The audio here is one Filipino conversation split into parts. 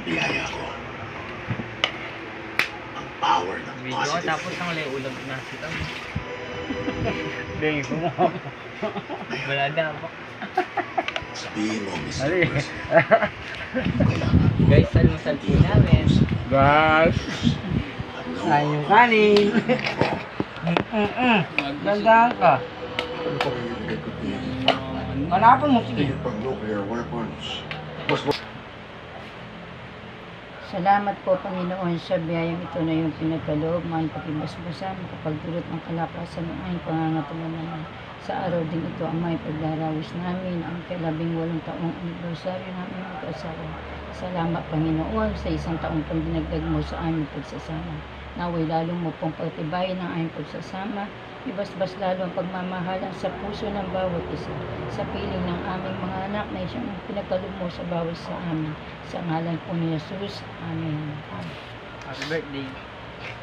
ang biyaya ko. Ang power ng Video positive. tapos ang lay ulam na sila. Dahil ko mo. Wala na po. Sabihin mo, Miss Ali. Universe, kailangan mo Guys, almusal po namin. Guys. ano Kain yung kanin. Gandaan ka. Hanapan mo, sige. pang nuclear weapons. Salamat po, Panginoon, sa biyayang ito na yung pinagkaloob, mga pakibasbasan, kapagdulot ng kalakasan ng aming pangangatulangan. Sa araw din ito, ang may pagdarawis namin, ang ika-18 taong anibersaryo namin mag-asawa. Salamat, Panginoon, sa 1 taong pang dinagdag mo sa aming pagsasama. Naway lalo mo pong pagtibayin ng aming pagsasama, ibasbas lalo ang pagmamahalan sa puso ng bawat isa, sa piling ng aming mga anak na siyang pinagkaloob mo sa bawat sa amin. Sa ngalan po ni Jesus. Amen. Happy birthday.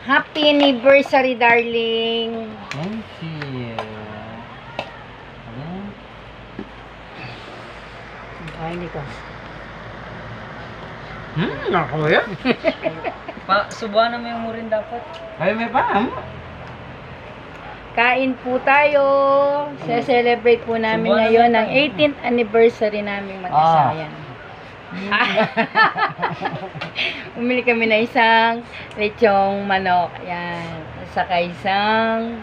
Happy anniversary, darling! Thank you. Ayan. Ay, hindi ka. Nakuya. Pa, subuhan naman yung murin dapat. Ay, may pa. Kain po tayo. Celebrate po namin Subuhan ngayon naman ang tayo. 18th anniversary namin mag-asawa. Yan. Umili kami na isang lechong manok. Yan. Saka isang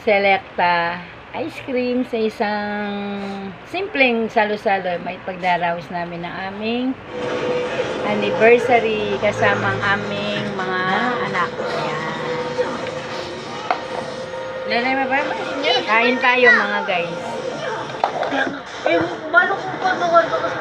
selecta ice cream sa isang simpleng salo-salo. May pagdarawis namin ng aming anniversary kasama ang aming mga anak. Yan. Lalay mo ba? Kain tayo mga guys. Eh, paano kung pagkawan ka kasi